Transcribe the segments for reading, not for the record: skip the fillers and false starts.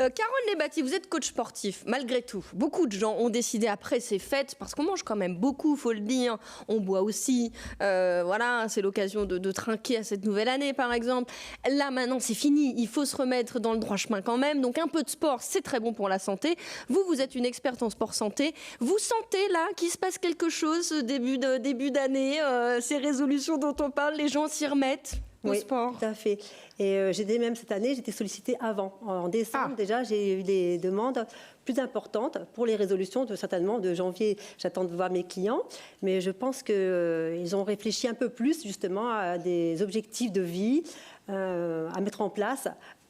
Carole Lebati, vous êtes coach sportif, malgré tout. Beaucoup de gens ont décidé après ces fêtes, parce qu'on mange quand même beaucoup, faut le dire, on boit aussi, voilà, c'est l'occasion de trinquer à cette nouvelle année par exemple. Là maintenant c'est fini, il faut se remettre dans le droit chemin quand même, donc un peu de sport c'est très bon pour la santé. Vous êtes une experte en sport santé, vous sentez là qu'il se passe quelque chose début d'année, ces résolutions dont on parle, les gens s'y remettent au sport? Tout à fait. Et même cette année, j'étais sollicitée avant. En décembre, déjà, j'ai eu des demandes plus importantes pour les résolutions, certainement de janvier. J'attends de voir mes clients. Mais je pense qu'ils ont réfléchi un peu plus, justement, à des objectifs de vie à mettre en place.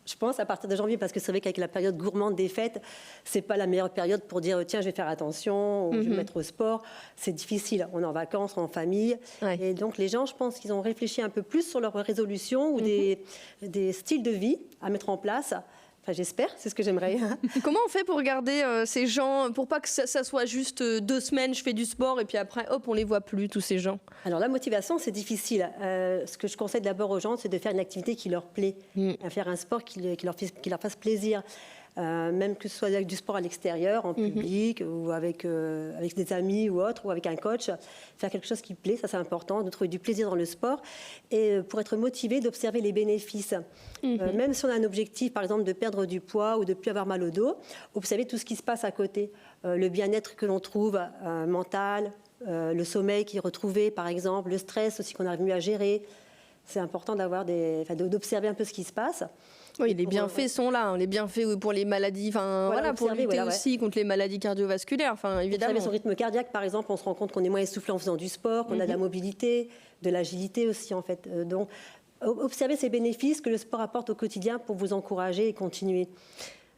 Je pense à partir de janvier, parce que c'est vrai qu'avec la période gourmande des fêtes, c'est pas la meilleure période pour dire tiens, je vais faire attention, ou je vais me mettre au sport. C'est difficile. On est en vacances, on est en famille. Ouais. Et donc les gens, je pense qu'ils ont réfléchi un peu plus sur leurs résolutions ou des styles de vie à mettre en place. Enfin, j'espère, c'est ce que j'aimerais. Comment on fait pour regarder ces gens, pour pas que ça soit juste 2 semaines, je fais du sport et puis après, hop, on les voit plus, tous ces gens? Alors la motivation, c'est difficile. Ce que je conseille d'abord aux gens, c'est de faire une activité qui leur plaît, faire un sport qui leur fasse plaisir. Même que ce soit avec du sport à l'extérieur, en public, ou avec des amis ou autre, ou avec un coach, faire quelque chose qui plaît, ça c'est important, de trouver du plaisir dans le sport, et pour être motivé, d'observer les bénéfices. Même si on a un objectif, par exemple, de perdre du poids ou de ne plus avoir mal au dos, observer tout ce qui se passe à côté, le bien-être que l'on trouve mental, le sommeil qui est retrouvé, par exemple, le stress aussi qu'on arrive mieux à gérer. C'est important d'observer un peu ce qui se passe. Oui, les bienfaits sont là, hein. Les bienfaits pour les maladies, voilà, pour lutter aussi contre les maladies cardiovasculaires, évidemment. Observer son rythme cardiaque, par exemple, on se rend compte qu'on est moins essoufflé en faisant du sport, qu'on a de la mobilité, de l'agilité aussi, en fait. Donc, observer ces bénéfices que le sport apporte au quotidien pour vous encourager et continuer.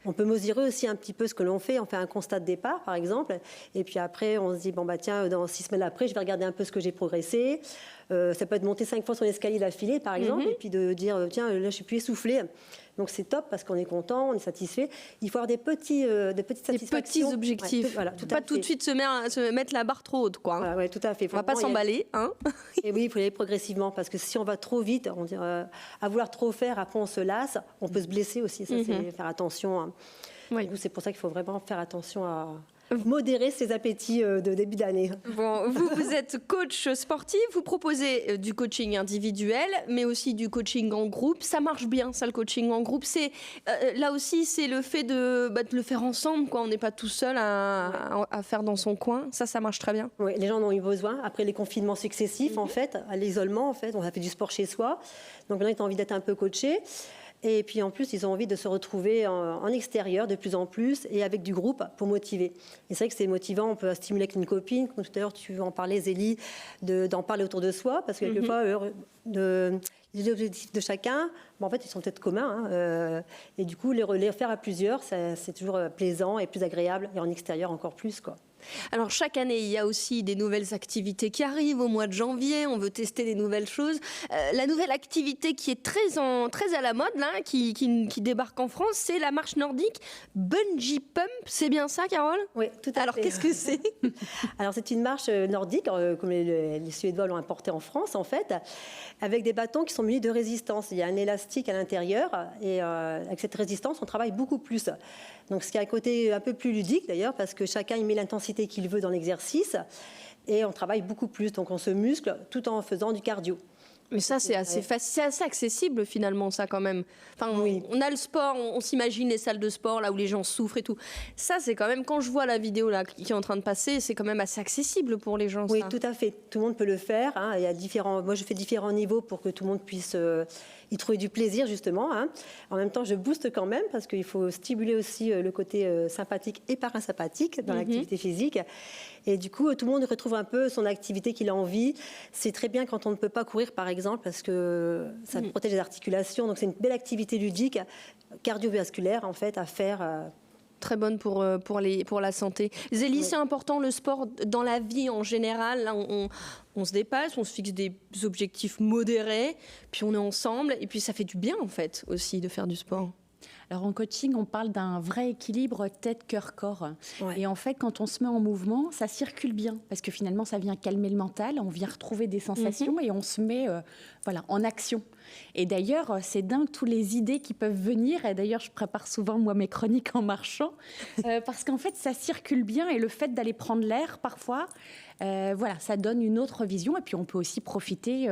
On peut mesurer aussi un petit peu ce que l'on fait. On fait un constat de départ, par exemple, et puis après, on se dit, tiens, dans 6 semaines après, je vais regarder un peu ce que j'ai progressé. Ça peut être monter 5 fois son escalier d'affilée, par exemple, et puis de dire, tiens, là, je suis plus essoufflée. Donc, c'est top parce qu'on est content, on est satisfait. Il faut avoir des petites satisfactions. Des petits objectifs. Ouais, pas tout de suite se mettre la barre trop haute, quoi. Oui, tout à fait. On ne va pas s'emballer, hein. Et oui, il faut y aller progressivement parce que si on va trop vite, on dirait, à vouloir trop faire, après on se lasse, on peut se blesser aussi. Ça, c'est faire attention. Hein. Oui. C'est pour ça qu'il faut vraiment faire attention à modérer ses appétits de début d'année. Bon, vous êtes coach sportif, vous proposez du coaching individuel, mais aussi du coaching en groupe. Ça marche bien, ça, le coaching en groupe. Là aussi, c'est le fait de le faire ensemble, quoi. On n'est pas tout seul à faire dans son coin. Ça marche très bien. Oui, les gens en ont eu besoin. Après les confinements successifs, en fait, à l'isolement, en fait, on a fait du sport chez soi. Donc maintenant, ils ont envie d'être un peu coachés. Et puis en plus, ils ont envie de se retrouver en extérieur de plus en plus et avec du groupe pour motiver. Et c'est vrai que c'est motivant, on peut stimuler avec une copine. Comme tout à l'heure, tu en parlais, Zélie, d'en parler autour de soi. Parce que quelquefois, les objectifs de chacun, en fait, ils sont peut-être communs. Hein, et du coup, les faire à plusieurs, c'est toujours plaisant et plus agréable. Et en extérieur, encore plus, quoi. Alors chaque année, il y a aussi des nouvelles activités qui arrivent au mois de janvier. On veut tester des nouvelles choses. La nouvelle activité qui est très à la mode, là, qui débarque en France, c'est la marche nordique Bungee Pump. C'est bien ça, Carole? Oui, tout à fait. Alors qu'est-ce que c'est? Alors c'est une marche nordique, comme les Suédois l'ont importée en France, en fait, avec des bâtons qui sont munis de résistance. Il y a un élastique à l'intérieur et avec cette résistance, on travaille beaucoup plus. Donc ce qui a un côté un peu plus ludique d'ailleurs, parce que chacun y met l'intensité qu'il veut dans l'exercice et on travaille beaucoup plus. Donc on se muscle tout en faisant du cardio. Mais ça, c'est assez facile, c'est assez accessible finalement, ça quand même. Oui. On a le sport, on s'imagine les salles de sport là où les gens souffrent et tout. Ça, c'est quand même, quand je vois la vidéo là qui est en train de passer, c'est quand même assez accessible pour les gens. Oui, ça. Tout à fait. Tout le monde peut le faire. Hein. Il y a moi, je fais différents niveaux pour que tout le monde puisse y trouver du plaisir justement. Hein. En même temps, je booste quand même parce qu'il faut stimuler aussi le côté sympathique et parasympathique dans l'activité physique. Et du coup, tout le monde retrouve un peu son activité qu'il a envie. C'est très bien quand on ne peut pas courir, par exemple, parce que ça protège les articulations. Donc, c'est une belle activité ludique, cardiovasculaire, en fait, à faire. Très bonne pour la santé. Zélie, c'est important le sport dans la vie en général. Là, on se dépasse, on se fixe des objectifs modérés, puis on est ensemble. Et puis, ça fait du bien, en fait, aussi, de faire du sport. Alors en coaching, on parle d'un vrai équilibre tête-cœur-corps. Ouais. Et en fait, quand on se met en mouvement, ça circule bien. Parce que finalement, ça vient calmer le mental, on vient retrouver des sensations et on se met en action. Et d'ailleurs, c'est dingue tous les idées qui peuvent venir. Et d'ailleurs, je prépare souvent, moi, mes chroniques en marchant. Parce qu'en fait, ça circule bien. Et le fait d'aller prendre l'air, parfois, voilà, ça donne une autre vision. Et puis, on peut aussi profiter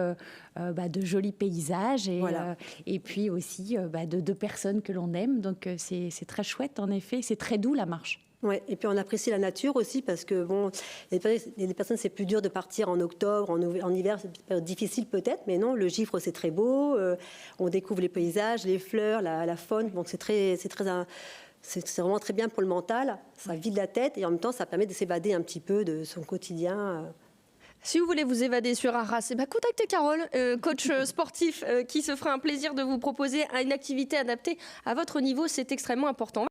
de jolis paysages. Et puis aussi de personnes que l'on aime. Donc, c'est très chouette, en effet. C'est très doux, la marche. Ouais, et puis on apprécie la nature aussi parce que bon, les personnes c'est plus dur de partir en octobre, en hiver c'est difficile peut-être, mais non, le Gifre c'est très beau, on découvre les paysages, les fleurs, la faune, donc c'est vraiment très bien pour le mental, ça vide la tête et en même temps ça permet de s'évader un petit peu de son quotidien. Si vous voulez vous évader sur Arras, contactez Carole, coach sportif, qui se fera un plaisir de vous proposer une activité adaptée à votre niveau, c'est extrêmement important.